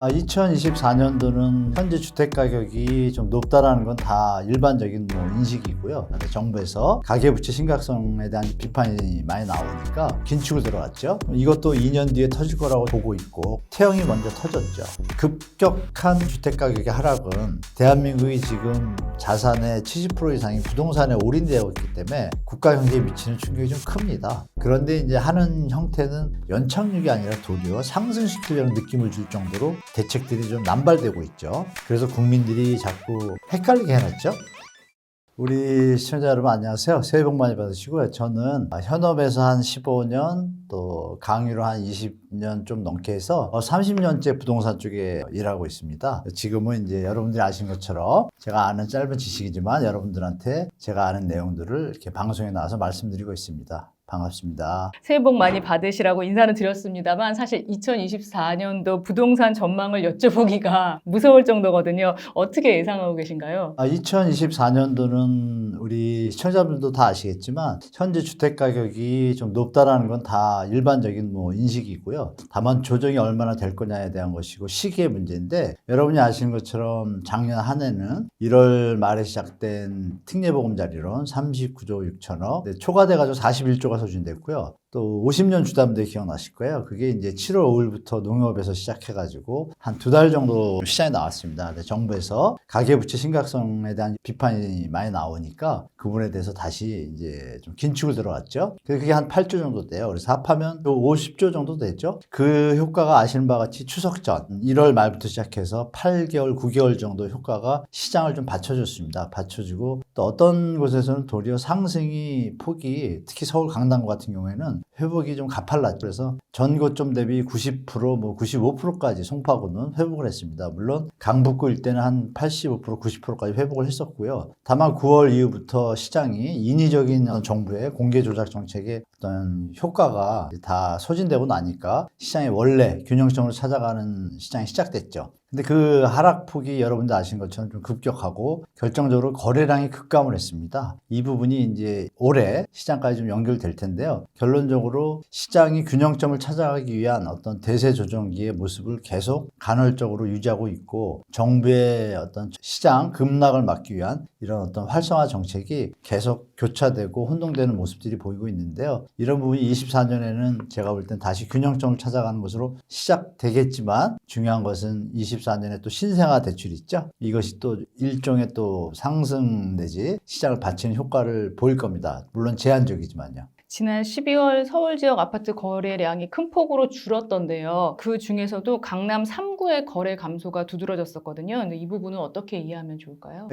2024년도는 현재 주택 가격이 좀 높다라는 건 다 일반적인 인식이고요. 정부에서 가계부채 심각성에 대한 비판이 많이 나오니까 긴축을 들어갔죠. 이것도 2년 뒤에 터질 거라고 보고 있고 태형이 먼저 터졌죠. 급격한 주택 가격의 하락은 대한민국이 지금 자산의 70% 이상이 부동산에 올인되어 있기 때문에 국가 경제에 미치는 충격이 좀 큽니다. 그런데 이제 하는 형태는 연착륙이 아니라 도리어 상승시키려는 느낌을 줄 정도로 대책들이 좀 남발되고 있죠. 그래서 국민들이 자꾸 헷갈리게 해놨죠. 우리 시청자 여러분 안녕하세요. 새해 복 많이 받으시고요. 저는 현업에서 한 15년 또 강의로 한 20년 좀 넘게 해서 30년째 부동산 쪽에 일하고 있습니다. 지금은 이제 여러분들이 아시는 것처럼 제가 아는 짧은 지식이지만 여러분들한테 제가 아는 내용들을 이렇게 방송에 나와서 말씀드리고 있습니다. 반갑습니다. 새해 복 많이 받으시라고 인사는 드렸습니다만 사실 2024년도 부동산 전망을 여쭤보기가 무서울 정도거든요. 어떻게 예상하고 계신가요? 2024년도는 우리 시청자분들도 다 아시겠지만 현재 주택 가격이 좀 높다라는 건 다 일반적인 인식이고요. 다만 조정이 얼마나 될 거냐에 대한 것이고 시기의 문제인데 여러분이 아시는 것처럼 작년 한 해는 1월 말에 시작된 특례보금자리론 39조 6천억 초과돼가지고 41조가 소진됐고요. 또 50년 주담대 기억나실 거예요. 그게 이제 7월 5일부터 농협에서 시작해가지고 한 2달 정도 시장에 나왔습니다. 근데 정부에서 가계부채 심각성에 대한 비판이 많이 나오니까 그 부분에 대해서 다시 이제 좀 긴축을 들어갔죠. 그게 한 8조 정도 돼요. 그래서 합하면 또 50조 정도 됐죠. 그 효과가 아시는 바와 같이 추석 전 1월 말부터 시작해서 8개월, 9개월 정도 효과가 시장을 좀 받쳐줬습니다. 받쳐주고 또 어떤 곳에서는 도리어 상승이 폭이 특히 서울 강남구 같은 경우에는 회복이 좀 가팔랐죠. 그래서 전 고점 대비 90%, 95%까지 송파구는 회복을 했습니다. 물론 강북구 일대는 한 85%, 90%까지 회복을 했었고요. 다만 9월 이후부터 시장이 인위적인 정부의 공개 조작 정책의 어떤 효과가 다 소진되고 나니까 시장의 원래 균형점을 찾아가는 시장이 시작됐죠. 근데 그 하락폭이 여러분들 아시는 것처럼 좀 급격하고 결정적으로 거래량이 급감을 했습니다. 이 부분이 이제 올해 시장까지 좀 연결될 텐데요. 결론적으로 시장이 균형점을 찾아가기 위한 어떤 대세 조정기의 모습을 계속 간헐적으로 유지하고 있고 정부의 어떤 시장 급락을 막기 위한 이런 어떤 활성화 정책이 계속 교차되고 혼동되는 모습들이 보이고 있는데요. 이런 부분이 24년에는 제가 볼 땐 다시 균형점을 찾아가는 것으로 시작되겠지만 중요한 것은 24년에 또 신생아 대출 있죠. 이것이 또 일종의 또 상승 내지 시장을 받치는 효과를 보일 겁니다. 물론 제한적이지만요. 지난 12월 서울 지역 아파트 거래량이 큰 폭으로 줄었던데요. 그 중에서도 강남 3구의 거래 감소가 두드러졌었거든요. 근데 이 부분은 어떻게 이해하면 좋을까요?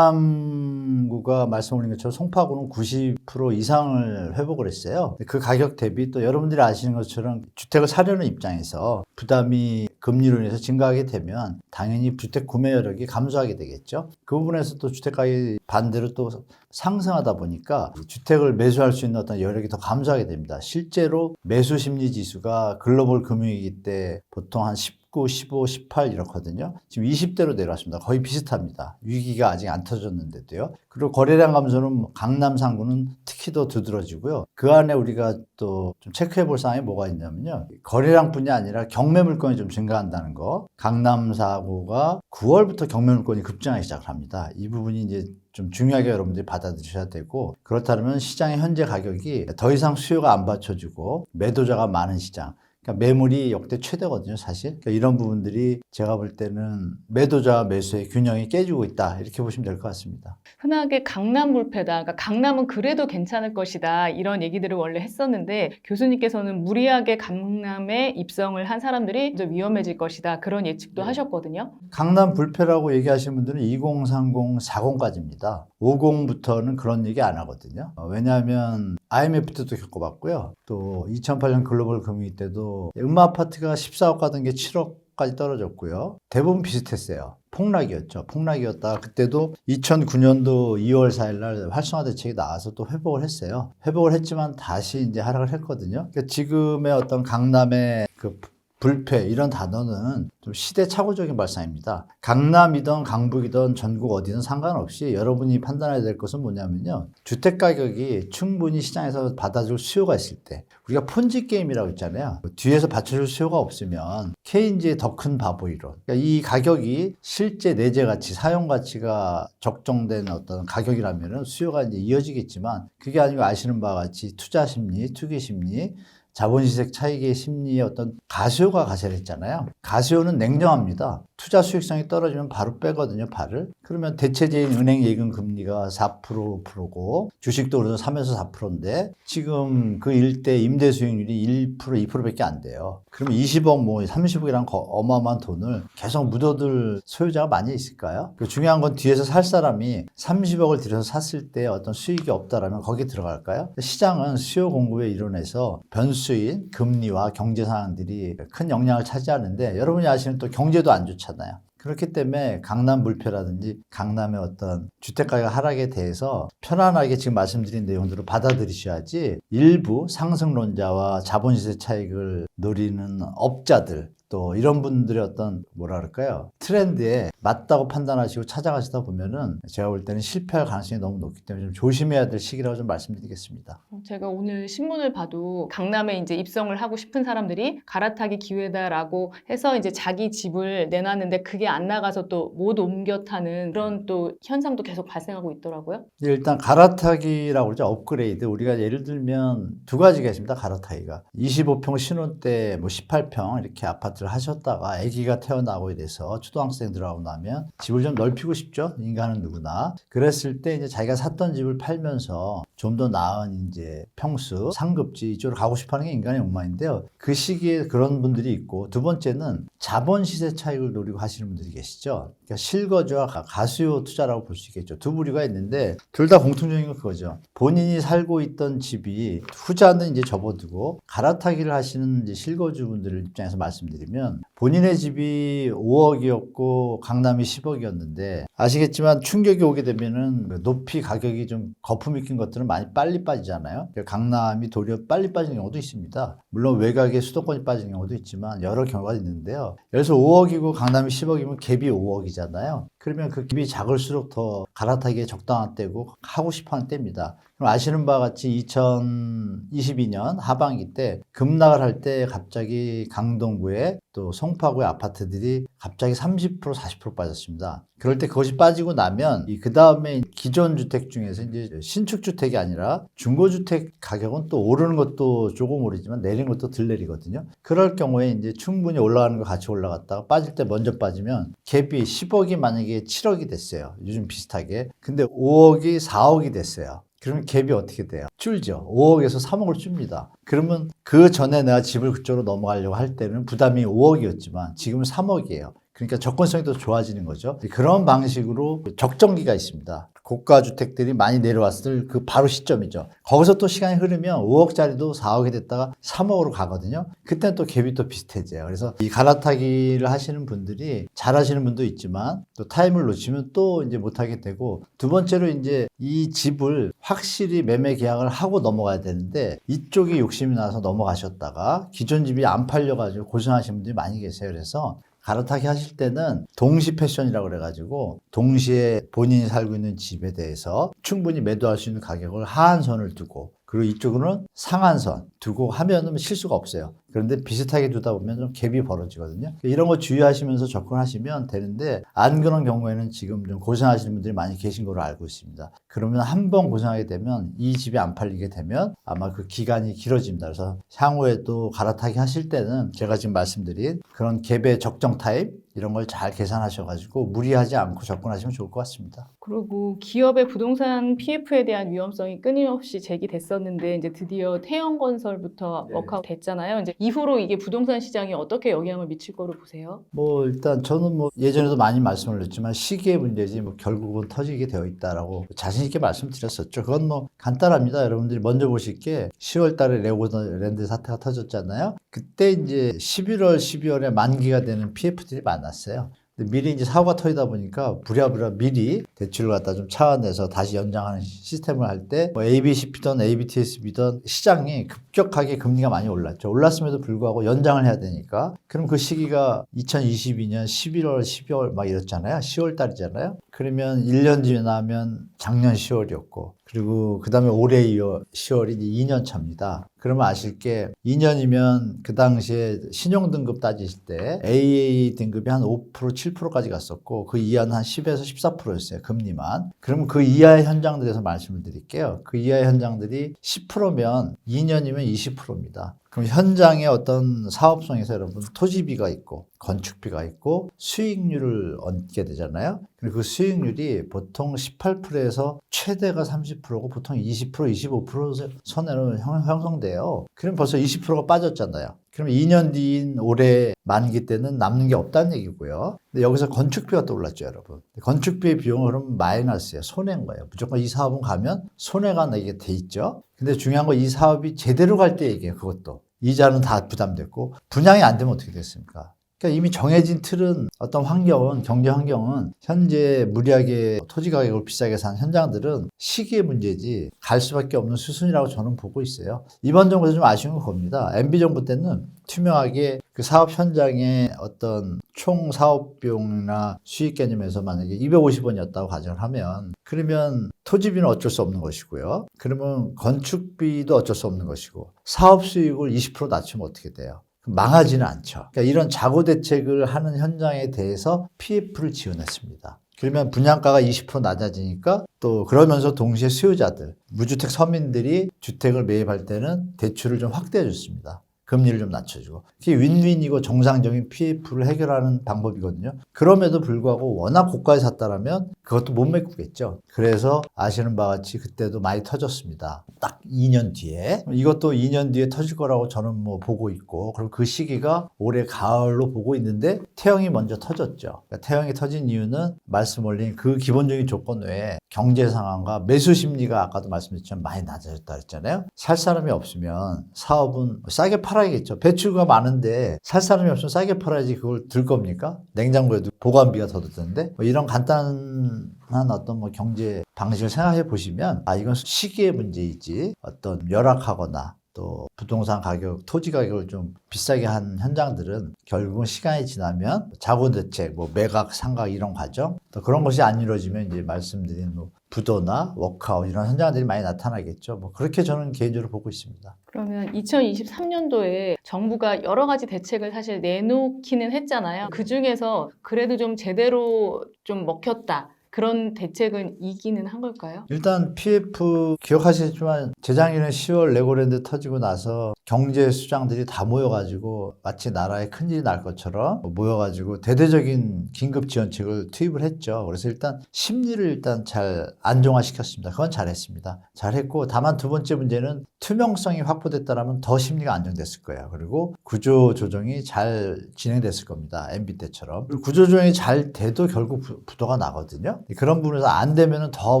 강남구가 말씀 올린 것처럼 송파구는 90% 이상을 회복을 했어요. 그 가격 대비 또 여러분들이 아시는 것처럼 주택을 사려는 입장에서 부담이 금리로 인해서 증가하게 되면 당연히 주택 구매 여력이 감소하게 되겠죠. 그 부분에서 또 주택 가격이 반대로 또 상승하다 보니까 주택을 매수할 수 있는 어떤 여력이 더 감소하게 됩니다. 실제로 매수 심리 지수가 글로벌 금융위기 때 보통 한 19, 15, 18 이렇거든요. 지금 20대로 내려왔습니다. 거의 비슷합니다. 위기가 아직 안 터졌는데도요. 그리고 거래량 감소는 강남 상구는 특히 더 두드러지고요. 그 안에 우리가 또 좀 체크해 볼 사항이 뭐가 있냐면요. 거래량뿐이 아니라 경매 물건이 좀 증가한다는 거. 강남 4구가 9월부터 경매 물건이 급증하기 시작을 합니다. 이 부분이 이제 좀 중요하게 여러분들이 받아들이셔야 되고 그렇다면 시장의 현재 가격이 더 이상 수요가 안 받쳐주고 매도자가 많은 시장 그러니까 매물이 역대 최대거든요, 사실. 그러니까 이런 부분들이 제가 볼 때는 매도자와 매수의 균형이 깨지고 있다. 이렇게 보시면 될 것 같습니다. 흔하게 강남 불패다. 그러니까 강남은 그래도 괜찮을 것이다. 이런 얘기들을 원래 했었는데 교수님께서는 무리하게 강남에 입성을 한 사람들이 좀 위험해질 것이다. 그런 예측도 하셨거든요. 강남 불패라고 얘기하시는 분들은 20, 30, 40까지입니다. 50부터는 그런 얘기 안 하거든요. 왜냐하면 IMF 때도 겪어봤고요. 또 2008년 글로벌 금융위 때도 음마아파트가 14억 가던 게 7억까지 떨어졌고요. 대부분 비슷했어요. 폭락이었죠. 폭락이었다. 그때도 2009년도 2월 4일 날 활성화 대책이 나와서 또 회복을 했어요. 회복을 했지만 다시 이제 하락을 했거든요. 그러니까 지금의 어떤 강남의 그 불패 이런 단어는 좀 시대착오적인 발상입니다. 강남이든 강북이든 전국 어디든 상관없이 여러분이 판단해야 될 것은 뭐냐면요. 주택 가격이 충분히 시장에서 받아줄 수요가 있을 때, 우리가 폰지 게임이라고 있잖아요. 뒤에서 받쳐줄 수요가 없으면 케인즈의 더 큰 바보 이론. 그러니까 이 가격이 실제 내재 가치, 사용 가치가 적정된 어떤 가격이라면 수요가 이제 이어지겠지만, 그게 아니고 아시는 바와 같이 투자 심리, 투기 심리, 자본시색 차익의 심리의 어떤 가수요가 가세했잖아요. 가수요는 냉정합니다. 투자 수익성이 떨어지면 바로 빼거든요, 발을. 그러면 대체적인 은행 예금 금리가 4%, 5%고 주식도 그래도 3에서 4%인데 지금 그 일대 임대 수익률이 1%, 2%밖에 안 돼요. 그러면 20억, 뭐 30억이란 어마어마한 돈을 계속 묻어둘 소유자가 많이 있을까요? 중요한 건 뒤에서 살 사람이 30억을 들여서 샀을 때 어떤 수익이 없다라면 거기에 들어갈까요? 시장은 수요 공급의 이론에서 변수인 금리와 경제 상황들이 큰 영향을 차지하는데, 여러분이 아시는 또 경제도 안 좋잖아요. 그렇기 때문에 강남 불패라든지 강남의 어떤 주택가격 하락에 대해서 편안하게 지금 말씀드린 내용들을 받아들이셔야지, 일부 상승론자와 자본시세 차익을 노리는 업자들, 또 이런 분들의 어떤 뭐라 그럴까요? 트렌드에 맞다고 판단하시고 찾아가시다 보면은 제가 볼 때는 실패할 가능성이 너무 높기 때문에 좀 조심해야 될 시기라고 좀 말씀드리겠습니다. 제가 오늘 신문을 봐도 강남에 이제 입성을 하고 싶은 사람들이 갈아타기 기회다라고 해서 이제 자기 집을 내놨는데 그게 안 나가서 또 못 옮겨 타는 그런 또 현상도 계속 발생하고 있더라고요. 일단 갈아타기라고 그러죠. 업그레이드. 우리가 예를 들면 두 가지가 있습니다. 갈아타기가. 25평 신혼 때 뭐 18평 이렇게 아파트를 하셨다가 아기가 태어나고 이래서 초등학생 들어가고 나면 집을 좀 넓히고 싶죠. 인간은 누구나. 그랬을 때 이제 자기가 샀던 집을 팔면서 좀 더 나은 이제 평수, 상급지 이쪽으로 가고 싶어 하는 게 인간의 욕망인데요. 그 시기에 그런 분들이 있고, 두 번째는 자본 시세 차익을 노리고 하시는 분들이 계시죠. 그러니까 실거주와 가수요 투자라고 볼 수 있겠죠. 두 부류가 있는데 둘 다 공통적인 건 그거죠. 본인이 살고 있던 집이 후자는 이제 접어두고 갈아타기를 하시는 이제 실거주분들 입장에서 말씀드리면, 본인의 집이 5억이었고 강남이 10억이었는데 아시겠지만 충격이 오게 되면은 높이 가격이 좀 거품이 낀 것들은 많이 빨리 빠지잖아요. 강남이 도리어 빨리 빠지는 경우도 있습니다. 물론 외곽에 수도권이 빠지는 경우도 있지만 여러 경우가 있는데요. 예를 들어서 5억이고 강남이 10억이면 갭이 5억이잖아요. 그러면 그 갭이 작을수록 더 갈아타기에 적당한 때고 하고 싶어하는 때입니다. 그럼 아시는 바와 같이 2022년 하반기 때 급락을 할 때 갑자기 강동구에 또 송파구의 아파트들이 갑자기 30% 40% 빠졌습니다. 그럴 때 그것이 빠지고 나면 그 다음에 기존 주택 중에서 이제 신축 주택이 아니라 중고주택 가격은 또 오르는 것도 조금 오르지만 내리는 것도 덜 내리거든요. 그럴 경우에 이제 충분히 올라가는 거 같이 올라갔다가 빠질 때 먼저 빠지면 갭이 10억이 만약에 7억이 됐어요. 요즘 비슷하게. 근데 5억이 4억이 됐어요. 그러면 갭이 어떻게 돼요? 줄죠. 5억에서 3억을 줍니다. 그러면 그 전에 내가 집을 그쪽으로 넘어가려고 할 때는 부담이 5억이었지만 지금은 3억이에요. 그러니까 접근성이 더 좋아지는 거죠. 그런 방식으로 적정기가 있습니다. 고가 주택들이 많이 내려왔을 그 바로 시점이죠. 거기서 또 시간이 흐르면 5억짜리도 4억이 됐다가 3억으로 가거든요. 그때는 또 갭이 또 비슷해져요. 그래서 이 갈아타기를 하시는 분들이 잘 하시는 분도 있지만 또 타임을 놓치면 또 이제 못하게 되고, 두 번째로 이제 이 집을 확실히 매매 계약을 하고 넘어가야 되는데 이쪽이 욕심이 나서 넘어가셨다가 기존 집이 안 팔려가지고 고생하시는 분들이 많이 계세요. 그래서 갈아타기 하실 때는 동시 패션이라고 그래가지고 동시에 본인이 살고 있는 집에 대해서 충분히 매도할 수 있는 가격을 하한선을 두고, 그리고 이쪽으로는 상한선 두고 하면은 실수가 없어요. 그런데 비슷하게 두다 보면 좀 갭이 벌어지거든요. 이런 거 주의하시면서 접근하시면 되는데, 안 그런 경우에는 지금 좀 고생하시는 분들이 많이 계신 걸로 알고 있습니다. 그러면 한 번 고생하게 되면 이 집이 안 팔리게 되면 아마 그 기간이 길어집니다. 그래서 향후에 또 갈아타기 하실 때는 제가 지금 말씀드린 그런 갭의 적정 타입 이런 걸 잘 계산하셔가지고 무리하지 않고 접근하시면 좋을 것 같습니다. 그리고 기업의 부동산 PF에 대한 위험성이 끊임없이 제기됐었는데 이제 드디어 태형건설부터 네. 워크아웃 됐잖아요. 이제 이후로 이게 부동산 시장에 어떻게 영향을 미칠 거로 보세요? 뭐 일단 저는 뭐 예전에도 많이 말씀을 드렸지만 시기의 문제지 뭐 결국은 터지게 되어 있다라고 자신 있게 말씀드렸었죠. 그건 뭐 간단합니다. 여러분들이 먼저 보실 게 10월 달에 레고랜드 사태가 터졌잖아요. 그때 이제 11월, 12월에 만기가 되는 PF들이 많았어요. 미리 이제 사고가 터지다 보니까 부랴부랴 미리 대출을 갖다 좀 차환해서 다시 연장하는 시스템을 할 때 뭐 ABCP든 ABTSB든 시장이 급격하게 금리가 많이 올랐죠. 올랐음에도 불구하고 연장을 해야 되니까. 그럼 그 시기가 2022년 11월, 12월 막 이랬잖아요. 10월 달이잖아요. 그러면 1년 지나면 작년 10월이었고, 그리고 그 다음에 올해 10월이 2년 차입니다. 그러면 아실 게 2년이면 그 당시에 신용등급 따지실 때 AA 등급이 한 5%, 7%까지 갔었고 그 이하는 한 10에서 14%였어요. 금리만. 그러면 그 이하의 현장들에서 말씀을 드릴게요. 그 이하의 현장들이 10%면 2년이면 20%입니다. 그럼 현장의 어떤 사업성에서 여러분 토지비가 있고 건축비가 있고 수익률을 얻게 되잖아요. 그리고 그 수익률이 보통 18%에서 최대가 30%고 보통 20%, 25% 선에로 형성돼요. 그럼 벌써 20%가 빠졌잖아요. 그럼 2년 뒤인 올해 만기 때는 남는 게 없다는 얘기고요. 근데 여기서 건축비가 또 올랐죠, 여러분. 건축비의 비용은 그러면 마이너스예요. 손해인 거예요. 무조건 이 사업은 가면 손해가 나게 돼 있죠. 근데 중요한 건 이 사업이 제대로 갈 때 얘기해요, 그것도. 이자는 다 부담됐고 분양이 안 되면 어떻게 됐습니까? 그러니까 이미 정해진 틀은 어떤 환경은 경제 환경은 현재 무리하게 토지 가격을 비싸게 산 현장들은 시기의 문제지 갈 수밖에 없는 수순이라고 저는 보고 있어요. 이번 정부에서 좀 아쉬운 건 겁니다. MB 정부 때는 투명하게 그 사업 현장의 어떤 총 사업 비용이나 수익 개념에서 만약에 250원이었다고 가정을 하면 그러면 토지비는 어쩔 수 없는 것이고요. 그러면 건축비도 어쩔 수 없는 것이고 사업 수익을 20% 낮추면 어떻게 돼요? 망하지는 않죠. 그러니까 이런 자구 대책을 하는 현장에 대해서 PF를 지원했습니다. 그러면 분양가가 20% 낮아지니까 또 그러면서 동시에 수요자들, 무주택 서민들이 주택을 매입할 때는 대출을 좀 확대해 줬습니다. 금리를 좀 낮춰주고. 그게 윈윈이고 정상적인 PF를 해결하는 방법이거든요. 그럼에도 불구하고 워낙 고가에 샀다라면 그것도 못 메꾸겠죠. 그래서 아시는 바와 같이 그때도 많이 터졌습니다. 딱 2년 뒤에. 이것도 2년 뒤에 터질 거라고 저는 뭐 보고 있고, 그리고 그 시기가 올해 가을로 보고 있는데 태형이 먼저 터졌죠. 그러니까 태형이 터진 이유는 말씀 올린 그 기본적인 조건 외에 경제 상황과 매수 심리가 아까도 말씀드렸지만 많이 낮아졌다 했잖아요. 살 사람이 없으면 사업은 싸게 팔아야겠죠. 배출구가 많은데 살 사람이 없으면 싸게 팔아야지 그걸 들 겁니까? 냉장고에도 보관비가 더 드는데 뭐 이런 간단한 어떤 뭐 경제 방식을 생각해 보시면 이건 시기의 문제이지 어떤 열악하거나 또 부동산 가격, 토지 가격을 좀 비싸게 한 현장들은 결국은 시간이 지나면 자구 대책, 뭐 매각, 상각 이런 과정, 또 그런 것이 안 이루어지면 이제 말씀드린 뭐 부도나 워크아웃 이런 현장들이 많이 나타나겠죠. 뭐 그렇게 저는 개인적으로 보고 있습니다. 그러면 2023년도에 정부가 여러 가지 대책을 사실 내놓기는 했잖아요. 그 중에서 그래도 좀 제대로 좀 먹혔다. 그런 대책은 이기는 한 걸까요? 일단 PF 기억하시겠지만 재작년에 10월 레고랜드 터지고 나서 경제 수장들이 다 모여가지고 마치 나라에 큰일이 날 것처럼 모여가지고 대대적인 긴급 지원책을 투입을 했죠. 그래서 일단 심리를 일단 잘 안정화시켰습니다. 그건 잘했습니다. 잘했고 다만 두 번째 문제는 투명성이 확보됐다면 더 심리가 안정됐을 거예요. 그리고 구조 조정이 잘 진행됐을 겁니다. MB 때처럼. 구조 조정이 잘 돼도 결국 부도가 나거든요. 그런 부분에서 안 되면 더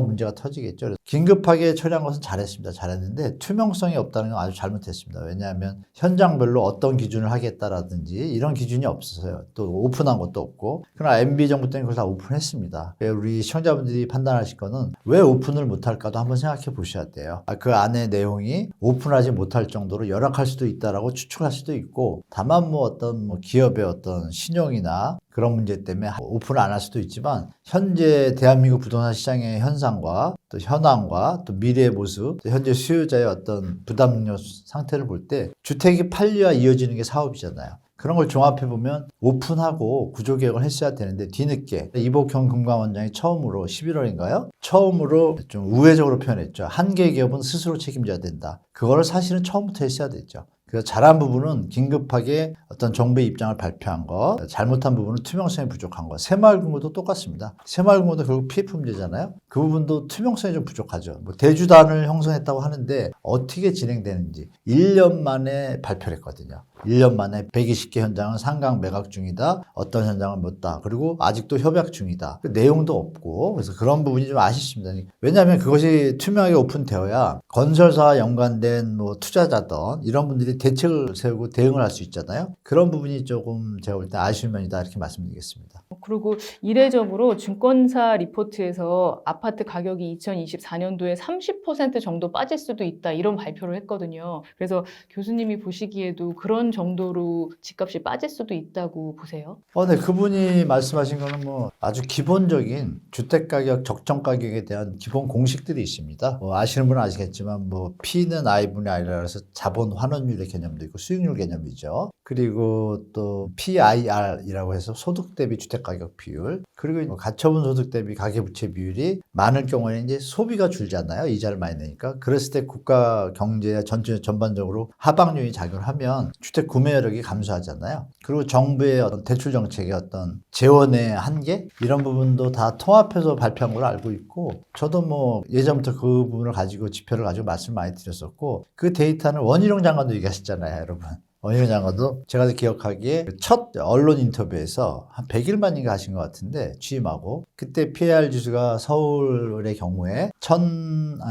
문제가 터지겠죠. 긴급하게 처리한 것은 잘했습니다. 잘했는데 투명성이 없다는 건 아주 잘못했습니다. 왜냐하면 현장별로 어떤 기준을 하겠다라든지 이런 기준이 없어서요. 또 오픈한 것도 없고. 그러나 MB 정부 때는 그걸 다 오픈했습니다. 우리 시청자분들이 판단하실 거는 왜 오픈을 못할까도 한번 생각해 보셔야 돼요. 그 안에 내용이 오픈하지 못할 정도로 열악할 수도 있다라고 추측할 수도 있고, 다만 뭐 어떤 뭐 기업의 어떤 신용이나 그런 문제 때문에 오픈을 안 할 수도 있지만 현재 대한민국 부동산 시장의 현상과 또 현황과 또 미래의 모습, 또 현재 수요자의 어떤 부담 능력 상태를 볼 때 주택이 팔려야 이어지는 게 사업이잖아요. 그런 걸 종합해보면 오픈하고 구조개혁을 했어야 되는데 뒤늦게 이복형 금감원장이 처음으로 11월인가요? 처음으로 좀 우회적으로 표현했죠. 한 개 기업은 스스로 책임져야 된다. 그거를 사실은 처음부터 했어야 됐죠. 그래서 잘한 부분은 긴급하게 어떤 정부의 입장을 발표한 거, 잘못한 부분은 투명성이 부족한 거. 새마을금고도 똑같습니다. 새마을금고도 결국 PF 문제잖아요. 그 부분도 투명성이 좀 부족하죠. 뭐 대주단을 형성했다고 하는데 어떻게 진행되는지 1년 만에 발표를 했거든요. 1년 만에 120개 현장은 상강 매각 중이다. 어떤 현장은 못다. 그리고 아직도 협약 중이다. 그 내용도 없고 그래서 그런 부분이 좀 아쉽습니다. 왜냐하면 그것이 투명하게 오픈되어야 건설사와 연관된 뭐 투자자든 이런 분들이 대책을 세우고 대응을 할 수 있잖아요. 그런 부분이 조금 제가 볼 때 아쉬운 면이다 이렇게 말씀드리겠습니다. 그리고 이례적으로 증권사 리포트에서 아파트 가격이 2024년도에 30% 정도 빠질 수도 있다 이런 발표를 했거든요. 그래서 교수님이 보시기에도 그런 정도로 집값이 빠질 수도 있다고 보세요? 네, 그분이 말씀하신 거는 뭐 아주 기본적인 주택가격 적정 가격에 대한 기본 공식들이 있습니다. 아시는 분은 아시겠지만 뭐 P는 I분의 I라 해서 자본 환원율의 개념도 있고 수익률 개념이죠. 그리고 또 PIR이라고 해서 소득 대비 주택가격 비율, 그리고 뭐 가처분 소득 대비 가계부채 비율이 많을 경우에 이제 소비가 줄잖아요. 이자를 많이 내니까. 그랬을 때 국가 경제 전반적으로 하방요인이 작용하면 주택 구매력이 감소하잖아요. 그리고 정부의 어떤 대출 정책의 어떤 재원의 한계 이런 부분도 다 통합해서 발표한 걸로 알고 있고, 저도 뭐 예전부터 그 부분을 가지고 지표를 가지고 말씀 많이 드렸었고, 그 데이터는 원희룡 장관도 얘기하셨잖아요, 여러분. 원희룡 장관도 제가 기억하기에 첫 언론 인터뷰에서 한 100일만인가 하신 것 같은데 취임하고, 그때 PAR 지수가 서울의 경우에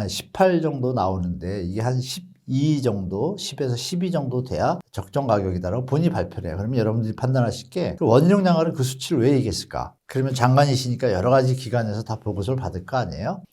18 정도 나오는데 이게 한 12 정도, 10에서 12 정도 돼야 적정 가격이다라고 본인이 발표를 해요. 그러면 여러분들이 판단하실게 원희룡 장관은 그 수치를 왜 얘기했을까? 그러면 장관이시니까 여러 가지 기관에서 다 보고서를 받을 거 아니에요?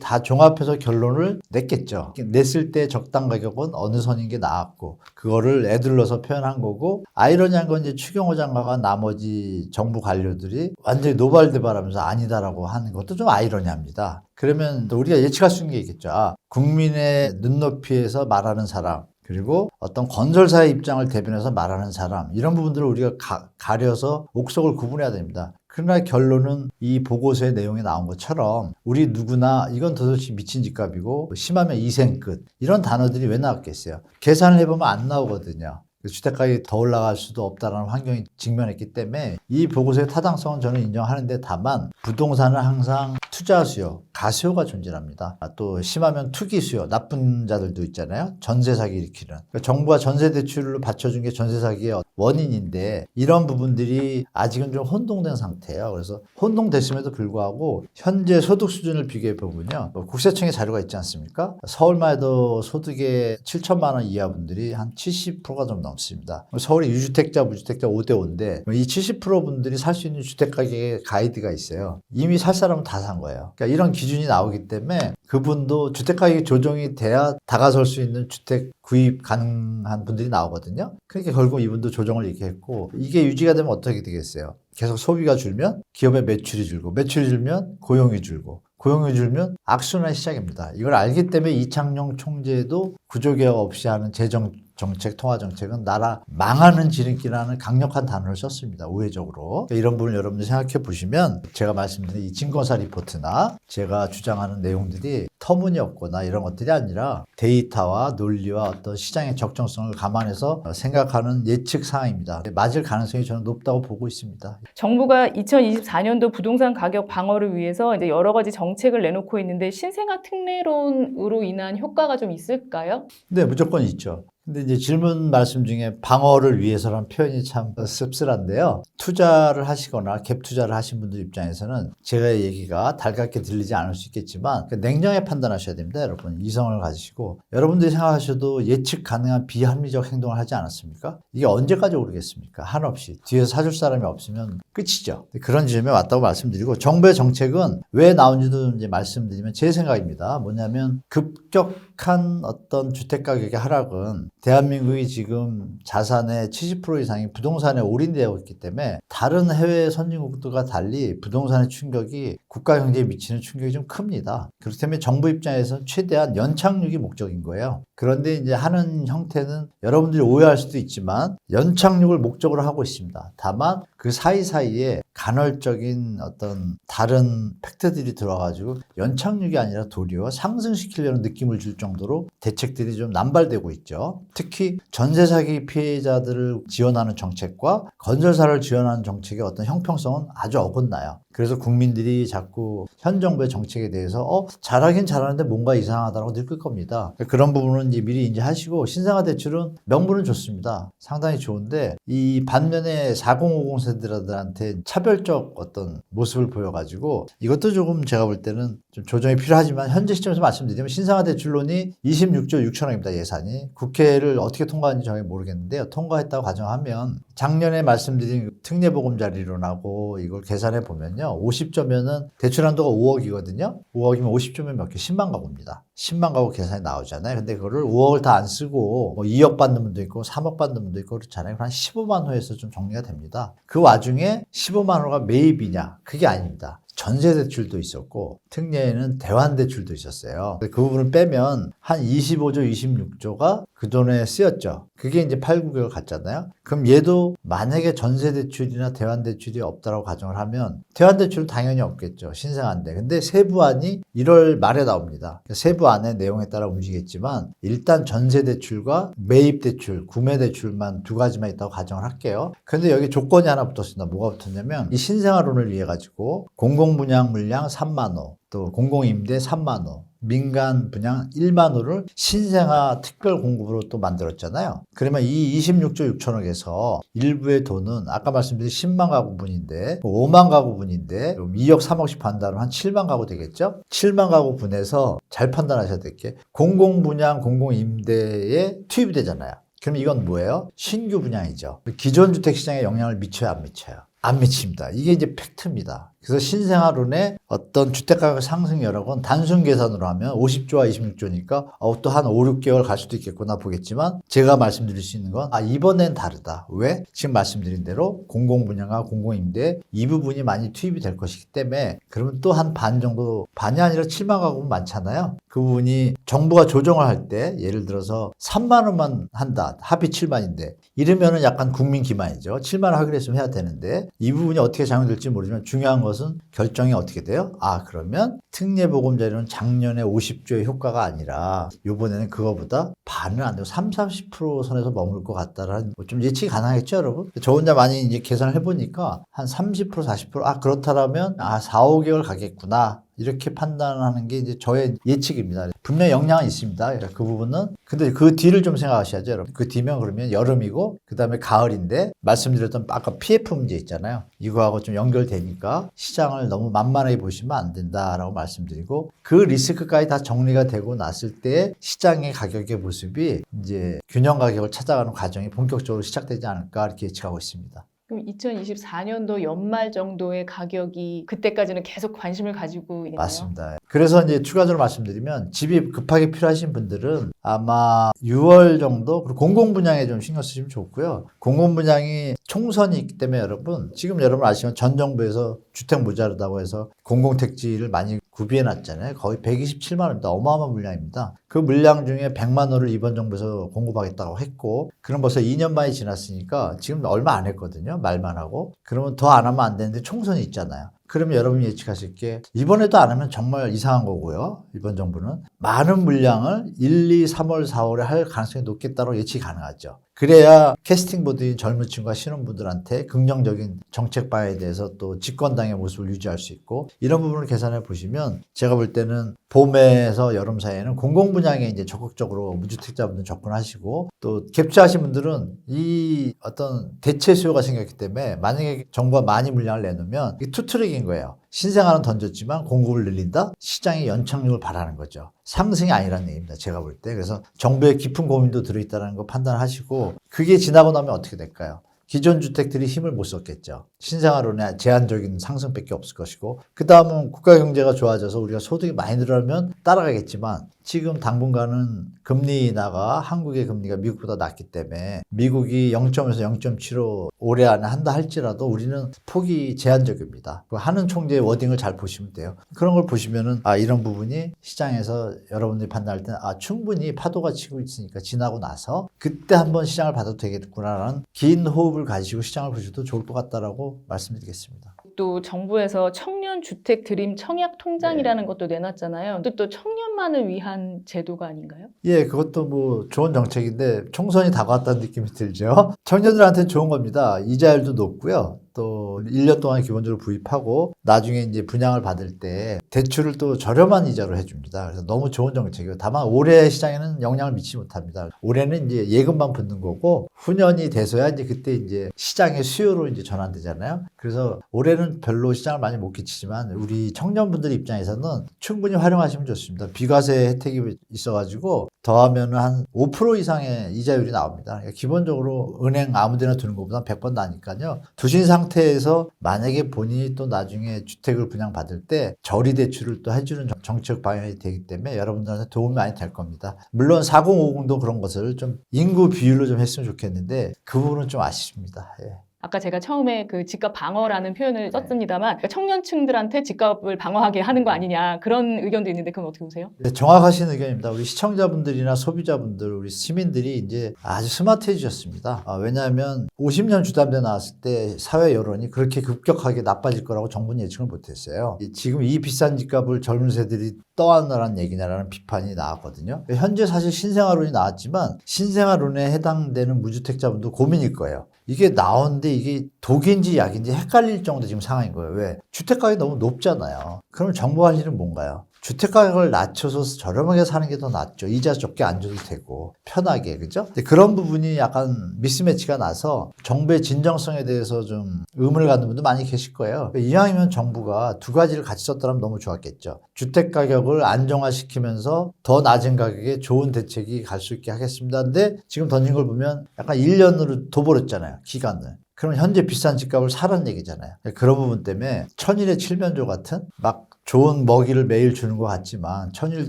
다 종합해서 결론을 냈겠죠. 냈을 때 적당 가격은 어느 선인 게 나왔고, 그거를 애들러서 표현한 거고, 아이러니한 건 이제 추경호 장관과 나머지 정부 관료들이 완전히 노발대발하면서 아니다라고 하는 것도 좀 아이러니합니다. 그러면 또 우리가 예측할 수 있는 게 있겠죠. 국민의 눈높이에서 말하는 사람, 그리고 어떤 건설사의 입장을 대변해서 말하는 사람, 이런 부분들을 우리가 가려서 옥석을 구분해야 됩니다. 그러나 결론은 이 보고서의 내용에 나온 것처럼 우리 누구나 이건 도대체 미친 집값이고 심하면 이생끝 이런 단어들이 왜 나왔겠어요? 계산을 해보면 안 나오거든요. 주택가격이 더 올라갈 수도 없다는 환경이 직면했기 때문에 이 보고서의 타당성은 저는 인정하는데, 다만 부동산은 항상 투자 수요, 가수요가 존재합니다. 또 심하면 투기 수요, 나쁜 자들도 있잖아요. 전세 사기 일으키는. 그러니까 정부가 전세 대출로 받쳐준 게 전세 사기의 원인인데, 이런 부분들이 아직은 좀 혼동된 상태예요. 그래서 혼동됐음에도 불구하고 현재 소득 수준을 비교해 보면요, 국세청의 자료가 있지 않습니까? 서울만 해도 소득의 7천만 원 이하 분들이 한 70%가 좀 넘습니다. 서울이 유주택자, 무주택자 5대5인데 이 70% 분들이 살 수 있는 주택 가격의 가이드가 있어요. 이미 살 사람은 다 산 거예요. 그러니까 이런 기준이 나오기 때문에 그분도 주택 가격이 조정이 돼야 다가설 수 있는 주택 구입 가능한 분들이 나오거든요. 그러니까 결국 이분도 조정을 얘기했고, 이게 유지가 되면 어떻게 되겠어요? 계속 소비가 줄면 기업의 매출이 줄고, 매출이 줄면 고용이 줄고, 고용이 줄면 악순환의 시작입니다. 이걸 알기 때문에 이창용 총재도 구조개혁 없이 하는 재정정책, 통화정책은 나라 망하는 지름길이라는 강력한 단어를 썼습니다. 우회적으로. 그러니까 이런 부분을 여러분들 생각해 보시면 제가 말씀드린 이 증권사 리포트나 제가 주장하는 내용들이 터무니없거나 이런 것들이 아니라 데이터와 논리와 어떤 시장의 적정성을 감안해서 생각하는 예측 사항입니다. 맞을 가능성이 저는 높다고 보고 있습니다. 정부가 2024년도 부동산 가격 방어를 위해서 이제 여러 가지 정책을 내놓고 있는데, 신생아 특례론으로 인한 효과가 좀 있을까요? 네, 무조건 있죠. 근데 이제 질문 말씀 중에 방어를 위해서라는 표현이 참 씁쓸한데요. 투자를 하시거나 갭 투자를 하신 분들 입장에서는 제가 얘기가 달갑게 들리지 않을 수 있겠지만 냉정하게 판단하셔야 됩니다, 여러분. 이성을 가지시고 여러분들이 생각하셔도 예측 가능한 비합리적 행동을 하지 않았습니까? 이게 언제까지 오르겠습니까? 한없이 뒤에서 사줄 사람이 없으면 끝이죠. 그런 지점에 왔다고 말씀드리고, 정부의 정책은 왜 나온지도 이제 말씀드리면 제 생각입니다. 뭐냐면 급격한 어떤 주택 가격의 하락은 대한민국이 지금 자산의 70% 이상이 부동산에 올인되어 있기 때문에 다른 해외 선진국들과 달리 부동산의 충격이 국가 경제에 미치는 충격이 좀 큽니다. 그렇기 때문에 정부 입장에서는 최대한 연착륙이 목적인 거예요. 그런데 이제 하는 형태는 여러분들이 오해할 수도 있지만 연착륙을 목적으로 하고 있습니다. 다만 그 사이사이에 간헐적인 어떤 다른 팩트들이 들어가지고 연착륙이 아니라 도리어 상승시키려는 느낌을 줄 정도로 대책들이 좀 남발되고 있죠. 특히 전세 사기 피해자들을 지원하는 정책과 건설사를 지원하는 정책의 어떤 형평성은 아주 어긋나요. 그래서 국민들이 자꾸 현 정부의 정책에 대해서 잘하긴 잘하는데 뭔가 이상하다고 느낄 겁니다. 그런 부분은 이제 미리 인지하시고, 신생아 대출은 명분은 좋습니다. 상당히 좋은데 이 반면에 4050 세대들한테 차별적 어떤 모습을 보여가지고 이것도 조금 제가 볼 때는 좀 조정이 필요하지만, 현재 시점에서 말씀드리면 신생아 대출론이 26조 6천억입니다. 예산이. 국회를 어떻게 통과하는지 저는 모르겠는데요. 통과했다고 가정하면 작년에 말씀드린 특례보금자리론하고 이걸 계산해 보면요, 50조면은 대출 한도가 5억이거든요. 5억이면 50조면 몇 개? 10만 가구입니다. 10만 가구 계산이 나오잖아요. 근데 그거를 5억을 다 안 쓰고 뭐 2억 받는 분도 있고 3억 받는 분도 있고 그렇잖아요. 한 15만 호에서 좀 정리가 됩니다. 그 와중에 15만 호가 매입이냐? 그게 아닙니다. 전세 대출도 있었고 특례에는 대환 대출도 있었어요. 그 부분을 빼면 한 25조, 26조가 그 돈에 쓰였죠. 그게 이제 8, 9개월 갔잖아요. 그럼 얘도 만약에 전세 대출이나 대환 대출이 없다라고 가정을 하면, 대환 대출은 당연히 없겠죠. 신생아인데. 근데 세부안이 1월 말에 나옵니다. 세부안의 내용에 따라 움직이겠지만 일단 전세 대출과 매입 대출, 구매 대출만 두 가지만 있다고 가정을 할게요. 그런데 여기 조건이 하나 붙었습니다. 뭐가 붙었냐면 이 신생아론을 위해 가지고 공공분양 물량 3만 호, 또 공공임대 3만 호, 민간 분양 1만 호를 신생아 특별 공급으로 또 만들었잖아요. 그러면 이 26조 6천억에서 일부의 돈은 아까 말씀드린 10만 가구분인데 5만 가구분인데 2억 3억씩 판단하면 한 7만 가구 되겠죠? 7만 가구분에서 잘 판단하셔야 될 게 공공분양 공공임대에 투입이 되잖아요. 그럼 이건 뭐예요? 신규 분양이죠. 기존 주택시장에 영향을 미쳐요, 안 미쳐요? 안 미칩니다. 이게 이제 팩트입니다. 그래서 신생아론의 어떤 주택가격 상승 여력은 단순 계산으로 하면 50조와 26조니까 또 한 5, 6개월 갈 수도 있겠구나 보겠지만, 제가 말씀드릴 수 있는 건 이번엔 다르다. 왜? 지금 말씀드린 대로 공공분양과 공공임대 이 부분이 많이 투입이 될 것이기 때문에, 그러면 또 한 반 정도, 반이 아니라 7만 가구면 많잖아요. 그 부분이 정부가 조정을 할 때 예를 들어서 3만 원만 한다. 합의 7만인데 이러면은 약간 국민 기만이죠. 7만 원 하기로 했으면 해야 되는데 이 부분이 어떻게 작용될지 모르지만 중요한 것은 결정이 어떻게 돼요? 그러면 특례보금자리는 작년에 50조의 효과가 아니라 이번에는 그거보다 반은 안 되고 30, 40% 선에서 머물 것 같다라는 좀 예측이 가능하겠죠, 여러분? 저 혼자 많이 이제 계산을 해보니까 한 30%, 40% 그렇다라면 4, 5개월 가겠구나. 이렇게 판단하는 게 이제 저의 예측입니다. 분명히 영향은 있습니다. 그 부분은. 근데 그 뒤를 좀 생각하셔야죠, 여러분. 그 뒤면 그러면 여름이고, 그 다음에 가을인데, 말씀드렸던 아까 PF 문제 있잖아요. 이거하고 좀 연결되니까 시장을 너무 만만하게 보시면 안 된다라고 말씀드리고, 그 리스크까지 다 정리가 되고 났을 때 시장의 가격의 모습이 이제 균형 가격을 찾아가는 과정이 본격적으로 시작되지 않을까 이렇게 예측하고 있습니다. 그럼 2024년도 연말 정도의 가격이 그때까지는 계속 관심을 가지고 있나요? 맞습니다. 그래서 이제 추가적으로 말씀드리면 집이 급하게 필요하신 분들은 아마 6월 정도, 그리고 공공분양에 좀 신경 쓰시면 좋고요. 공공분양이 총선이 있기 때문에 여러분, 지금 여러분 아시면 전 정부에서 주택 모자르다고 해서 공공택지를 많이 구비해 놨잖아요. 거의 127만 원입니다. 어마어마한 물량입니다. 그 물량 중에 100만 호를 이번 정부에서 공급하겠다고 했고, 그럼 벌써 2년 만이 지났으니까 지금 얼마 안 했거든요. 말만 하고. 그러면 더 안 하면 안 되는데 총선이 있잖아요. 그러면 여러분이 예측하실 게 이번에도 안 하면 정말 이상한 거고요. 이번 정부는 많은 물량을 1, 2, 3월, 4월에 할 가능성이 높겠다고 예측이 가능하죠. 그래야 캐스팅 보드인 젊은 층과 신혼분들한테 긍정적인 정책 방향에 대해서 또 집권당의 모습을 유지할 수 있고, 이런 부분을 계산해 보시면 제가 볼 때는 봄에서 여름 사이에는 공공분양에 이제 적극적으로 무주택자분들 접근하시고, 또 갭투하신 분들은 이 어떤 대체 수요가 생겼기 때문에 만약에 정부가 많이 물량을 내놓으면 이게 투트랙인 거예요. 신생아는 던졌지만 공급을 늘린다? 시장의 연착륙을 바라는 거죠. 상승이 아니라는 얘기입니다. 제가 볼 때. 그래서 정부의 깊은 고민도 들어있다는 거 판단하시고, 그게 지나고 나면 어떻게 될까요? 기존 주택들이 힘을 못 썼겠죠. 신생아론의 제한적인 상승밖에 없을 것이고, 그 다음은 국가 경제가 좋아져서 우리가 소득이 많이 늘어나면 따라가겠지만, 지금 당분간은 금리 인하가 한국의 금리가 미국보다 낮기 때문에 미국이 0.에서 0.75 올해 안에 한다 할지라도 우리는 폭이 제한적입니다. 하는 총재의 워딩을 잘 보시면 돼요. 그런 걸 보시면은 이런 부분이 시장에서 여러분들이 판단할 때는 충분히 파도가 치고 있으니까 지나고 나서 그때 한번 시장을 봐도 되겠구나라는 긴 호흡을 가지고 시장을 보셔도 좋을 것 같다라고 말씀드리겠습니다. 또 정부에서 청년 청년 주택 드림 청약 통장이라는 것도 내놨잖아요. 또 청년만을 위한 제도가 아닌가요? 예, 그것도 뭐 좋은 정책인데 총선이 다가왔다는 느낌이 들죠. 청년들한테는 좋은 겁니다. 이자율도 높고요. 또 1년 동안 기본적으로 부입하고 나중에 이제 분양을 받을 때 대출을 또 저렴한 이자로 해줍니다. 그래서 너무 좋은 정책이에요. 다만 올해 시장에는 영향을 미치지 못합니다. 올해는 이제 예금만 붙는 거고 후년이 돼서야 이제 그때 이제 시장의 수요로 이제 전환되잖아요. 그래서 올해는 별로 시장을 많이 못 끼치지만 우리 청년분들 입장에서는 충분히 활용하시면 좋습니다. 비과세 혜택이 있어가지고 더하면 한 5% 이상의 이자율이 나옵니다. 그러니까 기본적으로 은행 아무 데나 두는 것보다 100번 나니까요. 두신 상태에서 만약에 본인이 또 나중에 주택을 분양받을 때 저리 대출을 또 해주는 정책 방향이 되기 때문에 여러분들한테 도움이 많이 될 겁니다. 물론 4050도 그런 것을 좀 인구 비율로 좀 했으면 좋겠는데 그 부분은 좀 아쉽습니다. 예. 아까 제가 처음에 그 집값 방어라는 표현을 썼습니다만 그러니까 청년층들한테 집값을 방어하게 하는 거 아니냐 그런 의견도 있는데 그건 어떻게 보세요? 네, 정확하신 의견입니다. 우리 시청자분들이나 소비자분들, 우리 시민들이 이제 아주 스마트해지셨습니다. 왜냐하면 50년 주담대 나왔을 때 사회 여론이 그렇게 급격하게 나빠질 거라고 정부는 예측을 못했어요. 지금 이 비싼 집값을 젊은 세들이 떠안으라는 얘기냐라는 비판이 나왔거든요. 현재 사실 신생아론이 나왔지만 신생아론에 해당되는 무주택자분도 고민일 거예요. 이게 나오는데 이게 독인지 약인지 헷갈릴 정도 지금 상황인 거예요. 왜? 주택가격이 너무 높잖아요. 그럼 정부가 할 일은 뭔가요? 주택가격을 낮춰서 저렴하게 사는 게 더 낫죠. 이자 적게 안 줘도 되고 편하게, 그죠? 근데 그런 부분이 약간 미스매치가 나서 정부의 진정성에 대해서 좀 의문을 갖는 분도 많이 계실 거예요. 이왕이면 정부가 두 가지를 같이 썼더라면 너무 좋았겠죠. 주택가격을 안정화시키면서 더 낮은 가격에 좋은 대책이 갈 수 있게 하겠습니다. 근데 지금 던진 걸 보면 약간 1년으로 둬버렸잖아요. 기간을. 그럼 현재 비싼 집값을 사라는 얘기잖아요. 그런 부분 때문에 천일의 칠면조 같은 막 좋은 먹이를 매일 주는 것 같지만 천일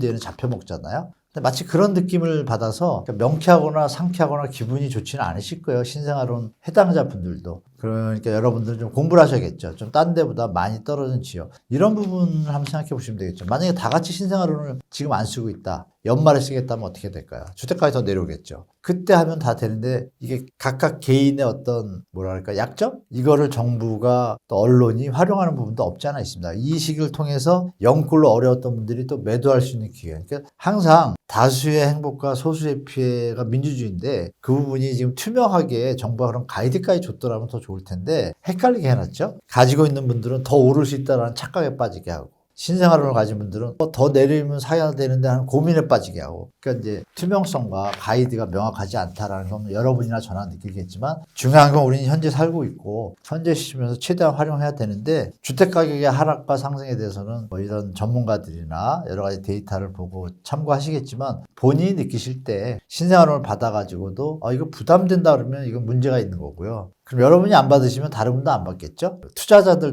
뒤에는 잡혀먹잖아요. 근데 마치 그런 느낌을 받아서 명쾌하거나 상쾌하거나 기분이 좋지는 않으실 거예요. 신생아론 해당자 분들도. 그러니까 여러분들은 좀 공부를 하셔야겠죠. 좀 딴 데보다 많이 떨어진 지역. 이런 부분을 한번 생각해 보시면 되겠죠. 만약에 다 같이 신생아론을 지금 안 쓰고 있다. 연말에 쓰겠다면 어떻게 될까요? 주택가격이 더 내려오겠죠. 그때 하면 다 되는데 이게 각각 개인의 어떤 뭐랄까 약점? 이거를 정부가 또 언론이 활용하는 부분도 없지 않아 있습니다. 이 시기를 통해서 영끌로 어려웠던 분들이 또 매도할 수 있는 기회. 그러니까 항상 다수의 행복과 소수의 피해가 민주주의인데 그 부분이 지금 투명하게 정부가 그런 가이드까지 줬더라면 더 좋을 텐데 헷갈리게 해놨죠. 가지고 있는 분들은 더 오를 수 있다는 착각에 빠지게 하고 신생아론을 가진 분들은 더 내리면 사야 되는데 하는 고민에 빠지게 하고 그러니까 이제 투명성과 가이드가 명확하지 않다라는 건 여러분이나 저나 느끼겠지만 중요한 건 우리는 현재 살고 있고 현재 시점에서 최대한 활용해야 되는데 주택가격의 하락과 상승에 대해서는 뭐 이런 전문가들이나 여러 가지 데이터를 보고 참고하시겠지만 본인이 느끼실 때 신생아론을 받아가지고도 이거 부담된다 그러면 이건 문제가 있는 거고요. 그럼 여러분이 안 받으시면 다른 분도 안 받겠죠?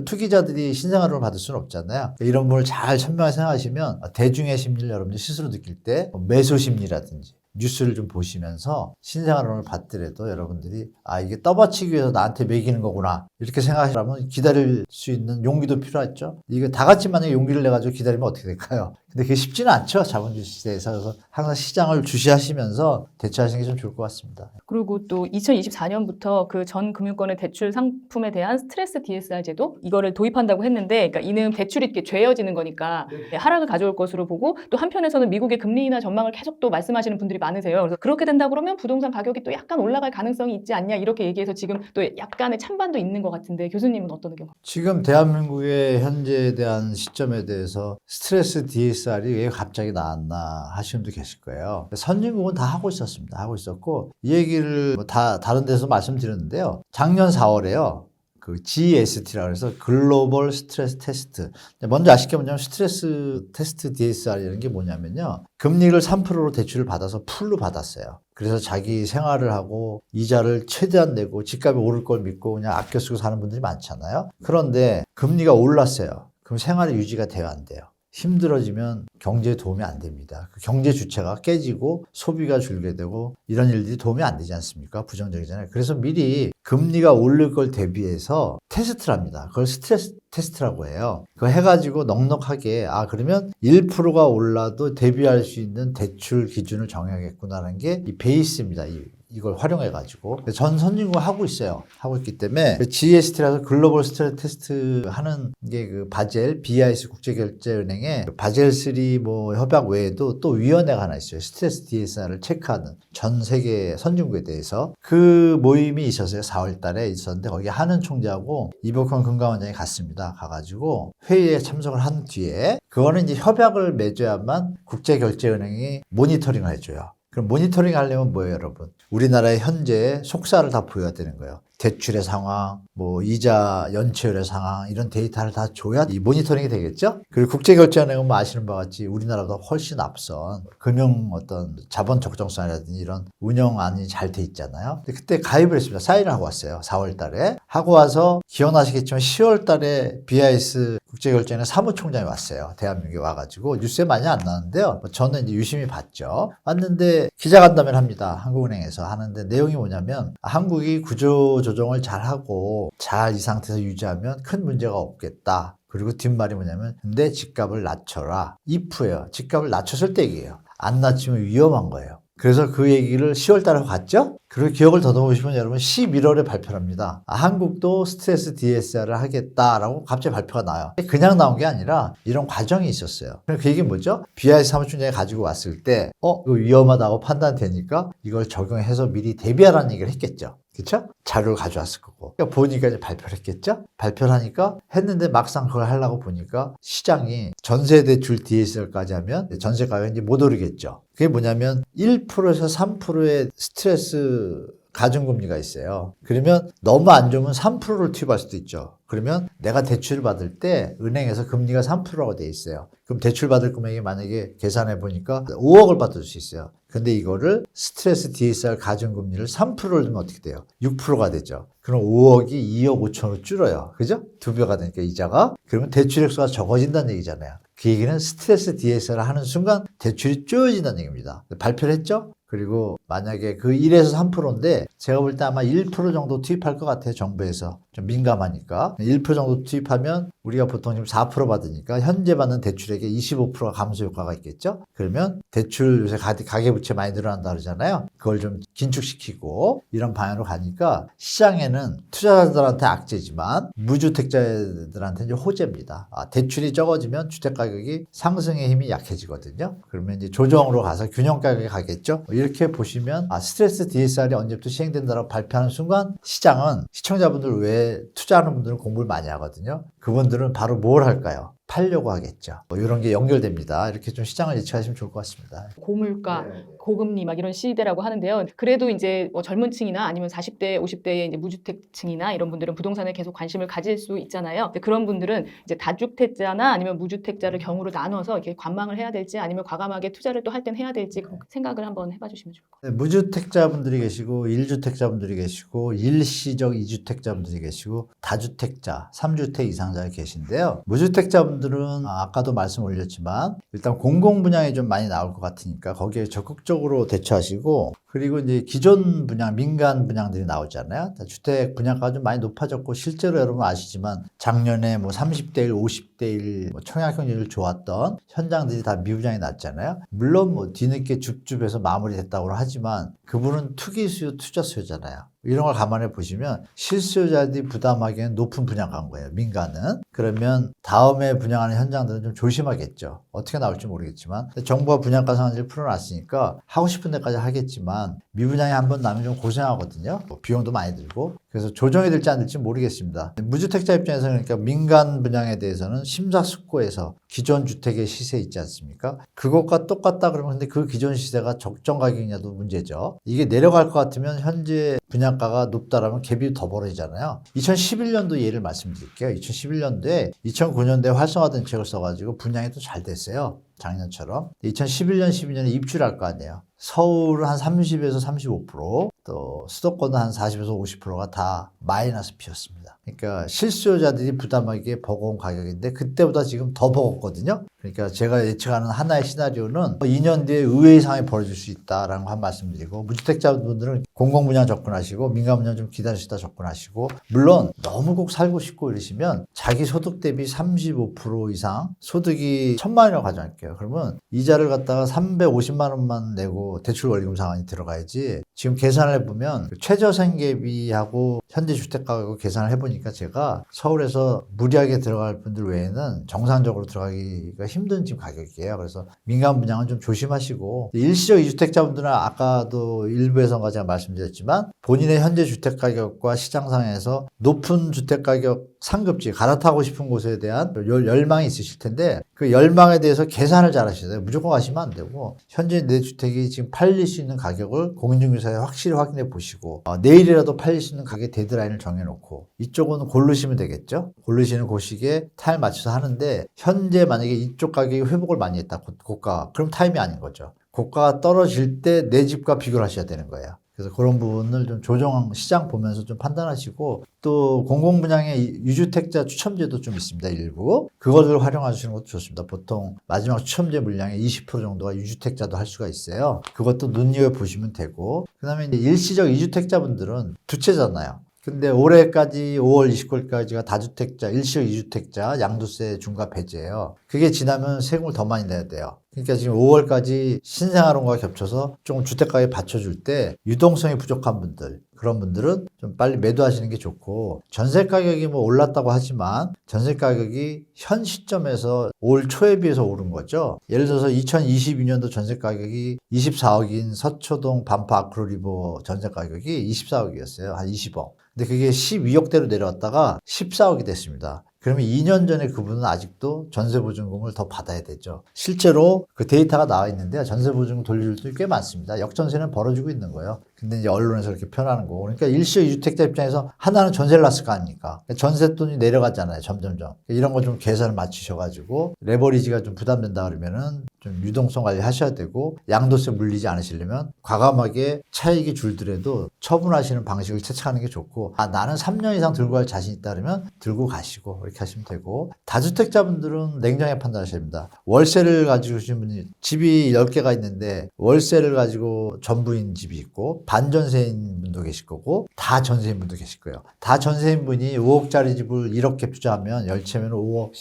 투기자들이 신생아론을 받을 수는 없잖아요. 이런 부분을 잘 현명하게 생각하시면 대중의 심리를 여러분들이 스스로 느낄 때 매수 심리라든지 뉴스를 좀 보시면서 신생아론을 받더라도 여러분들이 이게 떠받치기 위해서 나한테 매기는 거구나 이렇게 생각하시라면 기다릴 수 있는 용기도 필요하죠. 이게 다 같이 만약에 용기를 내가지고 기다리면 어떻게 될까요? 근데 그게 쉽지는 않죠. 자본주의 시대에서. 그래서 항상 시장을 주시하시면서 대처하시는 게 좀 좋을 것 같습니다. 그리고 또 2024년부터 그 전 금융권의 대출 상품에 대한 스트레스 DSR 제도 이거를 도입한다고 했는데 그러니까 이는 대출이 이렇게 죄어지는 거니까 하락을 가져올 것으로 보고 또 한편에서는 미국의 금리 인하 전망을 계속 또 말씀하시는 분들이 많으세요. 그래서 그렇게 된다 그러면 부동산 가격이 또 약간 올라갈 가능성이 있지 않냐 이렇게 얘기해서 지금 또 약간의 찬반도 있는 것 같은데 교수님은 어떤 의견? 지금 대한민국의 현재에 대한 시점에 대해서 스트레스 DSR이 왜 갑자기 나왔나 하시는 분도 계실 거예요. 선진국은 다 하고 있었습니다. 하고 있었고 이 얘기를 다 다른 데서 말씀드렸는데요. 작년 4월에요. 그 GST라고 해서 글로벌 스트레스 테스트. 먼저 아실 게 뭐냐면 스트레스 테스트 DSR이라는 게 뭐냐면요. 금리를 3%로 대출을 받아서 풀로 받았어요. 그래서 자기 생활을 하고 이자를 최대한 내고 집값이 오를 걸 믿고 그냥 아껴 쓰고 사는 분들이 많잖아요. 그런데 금리가 올랐어요. 그럼 생활이 유지가 돼야 안 돼요. 힘들어지면 경제에 도움이 안 됩니다. 그 경제 주체가 깨지고 소비가 줄게 되고 이런 일들이 도움이 안 되지 않습니까? 부정적이잖아요. 그래서 미리 금리가 오를 걸 대비해서 테스트를 합니다. 그걸 스트레스 테스트라고 해요. 그거 해가지고 넉넉하게 그러면 1%가 올라도 대비할 수 있는 대출 기준을 정해야겠구나라는 게 이 베이스입니다. 이 이걸 활용해가지고 전 선진국 하고 있어요. 하고 있기 때문에 GST라서 글로벌 스트레스 테스트 하는 게 그 바젤 BIS 국제결제은행에 바젤 3 뭐 협약 외에도 또 위원회가 하나 있어요. 스트레스 DSR을 체크하는 전 세계 선진국에 대해서 그 모임이 있었어요. 4월달에 있었는데 거기 하는 총재하고 이복헌 금감원장이 갔습니다. 가가지고 회의에 참석을 한 뒤에 그거는 이제 협약을 맺어야만 국제결제은행이 모니터링을 해줘요. 그럼 모니터링 하려면 뭐예요, 여러분? 우리나라의 현재 속사를 다 보여야 되는 거예요. 대출의 상황, 뭐 이자 연체율의 상황 이런 데이터를 다 줘야 이 모니터링이 되겠죠? 그리고 국제결제은행은 뭐 아시는 바와 같이 우리나라보다 훨씬 앞선 금융 어떤 자본 적정성이라든지 이런 운영안이 잘 돼 있잖아요. 근데 그때 가입을 했습니다. 사인을 하고 왔어요. 4월 달에. 하고 와서 기억나시겠지만 10월 달에 BIS 국제결제은행 사무총장이 왔어요. 대한민국에 와가지고 뉴스에 많이 안 나왔는데요. 저는 이제 유심히 봤죠. 왔는데 기자간담회를 합니다. 한국은행에서 하는데 내용이 뭐냐면 한국이 구조조정을 잘하고 잘 이 상태에서 유지하면 큰 문제가 없겠다. 그리고 뒷말이 뭐냐면 근데 집값을 낮춰라. if예요. 집값을 낮췄을 때 얘기예요. 안 낮추면 위험한 거예요. 그래서 그 얘기를 10월 달에 갔죠? 그리고 기억을 더듬으시면 여러분 11월에 발표를 합니다. 한국도 스트레스 DSR을 하겠다라고 갑자기 발표가 나요. 그냥 나온 게 아니라 이런 과정이 있었어요. 그 얘기는 뭐죠? BIS 사무총장이 가지고 왔을 때 이거 위험하다고 판단되니까 이걸 적용해서 미리 대비하라는 얘기를 했겠죠. 그렇죠? 자료를 가져왔을 거고. 그러니까 보니까 이제 발표를 했겠죠? 발표를 하니까 했는데 막상 그걸 하려고 보니까 시장이 전세대출 DSR까지 하면 전세 가격이 이제 못 오르겠죠. 그게 뭐냐면 1%에서 3%의 스트레스 가중금리가 있어요. 그러면 너무 안 좋으면 3%를 투입할 수도 있죠. 그러면 내가 대출을 받을 때 은행에서 금리가 3%라고 돼 있어요. 그럼 대출 받을 금액이 만약에 계산해 보니까 5억을 받을 수 있어요. 근데 이거를 스트레스 DSR 가중금리를 3%를 두면 어떻게 돼요? 6%가 되죠. 그럼 5억이 2억 5천으로 줄어요. 그죠? 2배가 되니까 이자가. 그러면 대출 액수가 적어진다는 얘기잖아요. 그 얘기는 스트레스 DSR을 하는 순간 대출이 쪼여진다는 얘기입니다. 발표를 했죠? 그리고 만약에 그 1에서 3%인데 제가 볼 때 아마 1% 정도 투입할 것 같아요. 정부에서. 좀 민감하니까. 1% 정도 투입하면 우리가 보통 지금 4% 받으니까 현재 받는 대출액의 25%가 감소 효과가 있겠죠? 그러면 대출 요새 가계부채 많이 늘어난다 그러잖아요. 그걸 좀 긴축시키고 이런 방향으로 가니까 시장에는 투자자들한테 악재지만 무주택자들한테 이제 호재입니다. 대출이 적어지면 주택가격이 상승의 힘이 약해지거든요. 그러면 이제 조정으로 가서 균형 가격에 가겠죠? 이렇게 보시면 스트레스 DSR이 언제부터 시행된다고 발표하는 순간 시장은 시청자분들 외에 투자하는 분들은 공부를 많이 하거든요. 그분들은 바로 뭘 할까요? 팔려고 하겠죠. 이런 게 연결됩니다. 이렇게 좀 시장을 예측하시면 좋을 것 같습니다. 고물가, 고금리 막 이런 시대라고 하는데요. 그래도 이제 뭐 젊은 층이나 아니면 40대, 50대의 이제 무주택층이나 이런 분들은 부동산에 계속 관심을 가질 수 있잖아요. 그런 분들은 이제 다주택자나 아니면 무주택자를 경우로 나눠서 이렇게 관망을 해야 될지 아니면 과감하게 투자를 또 할 땐 해야 될지 생각을 한번 해봐 주시면 좋을 것 같아요. 무주택자분들이 계시고 1주택자분들이 계시고 일시적 2주택자분들이 계시고 다주택자, 3주택 이상자가 계신데요. 무주택자분들은 아까도 말씀 올렸지만 일단 공공분양이 좀 많이 나올 것 같으니까 거기에 적극적으로 대처하시고 그리고 이제 기존 분양, 민간 분양들이 나오잖아요. 주택 분양가가 좀 많이 높아졌고 실제로 여러분 아시지만 작년에 뭐 30대 1, 50대 1 청약경쟁률 좋았던 현장들이 다 미분양이 났잖아요. 물론 뭐 뒤늦게 줍줍해서 마무리됐다고 하지만 그분은 투기 수요, 투자 수요잖아요. 이런 걸 감안해 보시면 실수요자들이 부담하기에는 높은 분양가인 거예요. 민간은. 그러면 다음에 분양하는 현장들은 좀 조심하겠죠. 어떻게 나올지 모르겠지만 정부가 분양가 상한제를 풀어놨으니까 하고 싶은 데까지 하겠지만 미분양이 한번 나면 좀 고생하거든요. 비용도 많이 들고. 그래서 조정이 될지 안 될지 모르겠습니다. 무주택자 입장에서는 그러니까 민간 분양에 대해서는 심사숙고해서 기존 주택의 시세 있지 않습니까? 그것과 똑같다 그러면 근데 그 기존 시세가 적정 가격이냐도 문제죠. 이게 내려갈 것 같으면 현재 분양가가 높다라면 갭이 더 벌어지잖아요. 2011년도 예를 말씀드릴게요. 2011년도에 2009년도에 활성화된 책을 써가지고 분양이 또 잘 됐어요. 작년처럼. 2011년, 12년에 입주를 할 거 아니에요. 서울은 한 30에서 35%, 또 수도권은 한 40에서 50%가 다 마이너스 피었습니다. 그러니까 실수요자들이 부담하기에 버거운 가격인데 그때보다 지금 더 버겁거든요. 그러니까 제가 예측하는 하나의 시나리오는 2년 뒤에 의외의 상황이 벌어질 수 있다라는 거 한 말씀드리고 무주택자분들은 공공분양 접근하시고 민간분양 좀 기다리시다 접근하시고 물론 너무 꼭 살고 싶고 이러시면 자기 소득 대비 35% 이상 소득이 1,000만 원이라고 가정할게요. 그러면 이자를 갖다가 350만 원만 내고 대출 원리금 상환이 들어가야지 지금 계산을 해보면 최저생계비하고 현재 주택가격 계산을 해보니까 제가 서울에서 무리하게 들어갈 분들 외에는 정상적으로 들어가기가 힘든 지금 가격이에요. 그래서 민간 분양은 좀 조심하시고, 일시적 이주택자분들은 아까도 일부에서 제가 말씀드렸지만 본인의 현재 주택가격과 시장상에서 높은 주택가격 상급지 갈아타고 싶은 곳에 대한 열망이 있으실 텐데 그 열망에 대해서 계산을 잘 하셔야 돼요. 무조건 가시면 안 되고 현재 내 주택이 지금 팔릴 수 있는 가격을 공인중개사에 확실히 확인해 보시고 내일이라도 팔릴 수 있는 가격 데드라인을 정해놓고 이쪽은 고르시면 되겠죠. 고르시는 고시기에 타임 맞춰서 하는데 현재 만약에 이쪽 가격이 회복을 많이 했다. 고가. 그럼 타임이 아닌 거죠. 고가가 떨어질 때 내 집과 비교를 하셔야 되는 거예요. 그래서 그런 부분을 좀 조정 시장 보면서 좀 판단하시고 또 공공분양의 유주택자 추첨제도 좀 있습니다. 일부 그것을 활용하시는 것도 좋습니다. 보통 마지막 추첨제 물량의 20% 정도가 유주택자도 할 수가 있어요. 그것도 눈여겨보시면 되고 그 다음에 이제 일시적 이주택자분들은 두 채잖아요. 근데 올해까지 5월 29일까지가 다주택자, 일시적 이주택자 양도세 중과 배제예요. 그게 지나면 세금을 더 많이 내야 돼요. 그러니까 지금 5월까지 신생아론과 겹쳐서 조금 주택가격에 받쳐줄 때 유동성이 부족한 분들, 그런 분들은 좀 빨리 매도하시는 게 좋고 전세 가격이 뭐 올랐다고 하지만 전세 가격이 현 시점에서 올 초에 비해서 오른 거죠. 예를 들어서 2022년도 전세 가격이 24억인 서초동 반포 아크로리버 전세 가격이 24억이었어요. 한 20억. 근데 그게 12억대로 내려왔다가 14억이 됐습니다. 그러면 2년 전에 그분은 아직도 전세보증금을 더 받아야 되죠. 실제로 그 데이터가 나와 있는데요. 전세보증금 돌릴 일도 꽤 많습니다. 역전세는 벌어지고 있는 거예요. 근데 이제 언론에서 이렇게 표현하는 거고. 그러니까 일시적 이주택자 입장에서 하나는 전세를 났을 거 아닙니까? 전세돈이 내려가잖아요. 점점점. 이런 거 좀 계산을 맞추셔가지고 레버리지가 좀 부담된다 그러면은 좀 유동성 관리하셔야 되고 양도세 물리지 않으시려면 과감하게 차익이 줄더라도 처분하시는 방식을 채택하는 게 좋고 나는 3년 이상 들고 갈 자신 있다 그러면 들고 가시고 이렇게 하시면 되고 다주택자분들은 냉정하게 판단하셔야 됩니다. 월세를 가지고 오신 분이 집이 10개가 있는데 월세를 가지고 전부인 집이 있고 반전세인 분도 계실 거고 다 전세인 분도 계실 거예요. 다 전세인 분이 5억짜리 집을 1억에 투자하면 10채면 5억,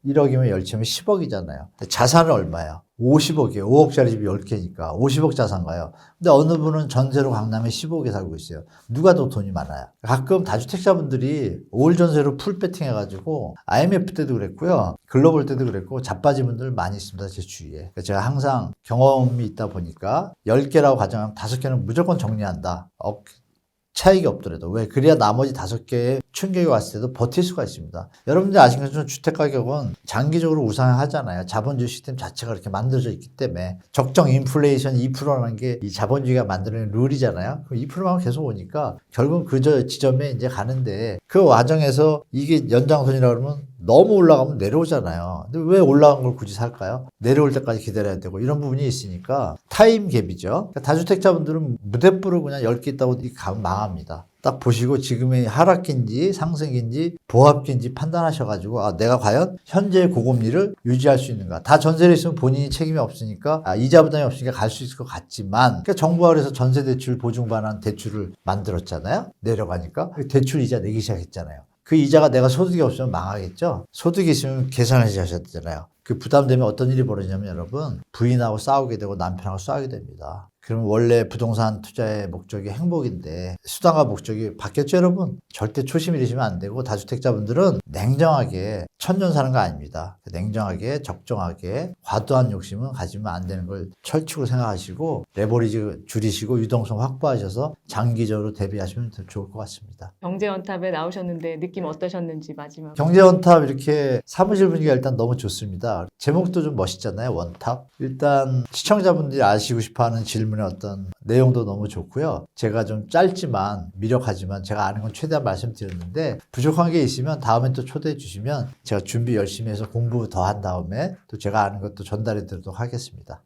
1억이면 10채면 10억이잖아요. 자산은 얼마예요? 50억이에요. 5억짜리 집이 10개니까 50억 자산가요. 근데 어느 분은 전세로 강남에 15억에 살고 있어요. 누가 더 돈이 많아요? 가끔 다주택자분들이 올 전세로 풀 배팅해가지고 IMF 때도 그랬고요. 글로벌 때도 그랬고 자빠진 분들 많이 있습니다. 제 주위에. 제가 항상 경험이 있다 보니까 10개라고 가정하면 5개는 무조건 정리한다. 차익이 없더라도. 왜? 그래야 나머지 5개의 충격이 왔을 때도 버틸 수가 있습니다. 여러분들 아시는 것처럼 주택가격은 장기적으로 우상하잖아요. 자본주의 시스템 자체가 그렇게 만들어져 있기 때문에 적정 인플레이션 2%라는 게 이 자본주의가 만드는 룰이잖아요. 그럼 2%만 계속 오니까 결국은 그 지점에 이제 가는데 그 과정에서 이게 연장선이라고 그러면 너무 올라가면 내려오잖아요. 근데 왜 올라간 걸 굳이 살까요? 내려올 때까지 기다려야 되고 이런 부분이 있으니까 타임 갭이죠. 그러니까 다주택자분들은 무대부로 그냥 10개 있다고 가면 망합니다. 딱 보시고 지금의 하락기인지 상승기인지 보합기인지 판단하셔가지고 내가 과연 현재 고금리를 유지할 수 있는가. 다 전세를 있으면 본인이 책임이 없으니까 이자 부담이 없으니까 갈 수 있을 것 같지만 그러니까 정부가 그래서 전세대출 보증반환 대출을 만들었잖아요. 내려가니까 대출 이자 내기 시작했잖아요. 그 이자가 내가 소득이 없으면 망하겠죠. 소득이 있으면 계산을 하셔야 되잖아요. 그 부담되면 어떤 일이 벌어지냐면 여러분 부인하고 싸우게 되고 남편하고 싸우게 됩니다. 그러면 원래 부동산 투자의 목적이 행복인데 수단과 목적이 바뀌었죠 여러분. 절대 초심 잃으시면 안 되고 다주택자분들은 냉정하게 천년 사는 거 아닙니다. 냉정하게 적정하게 과도한 욕심은 가지면 안 되는 걸 철칙으로 생각하시고 레버리지 줄이시고 유동성 확보하셔서 장기적으로 대비하시면 더 좋을 것 같습니다. 경제원탑에 나오셨는데 느낌 어떠셨는지 마지막. 경제원탑 이렇게 사무실 분위기가 일단 너무 좋습니다. 제목도 좀 멋있잖아요. 원탑. 일단 시청자분들이 아시고 싶어하는 질문의 어떤 내용도 너무 좋고요. 제가 좀 짧지만 미력하지만 제가 아는 건 최대한 말씀드렸는데 부족한 게 있으면 다음에 또 초대해 주시면 제가 준비 열심히 해서 공부 더 한 다음에 또 제가 아는 것도 전달해 드리도록 하겠습니다.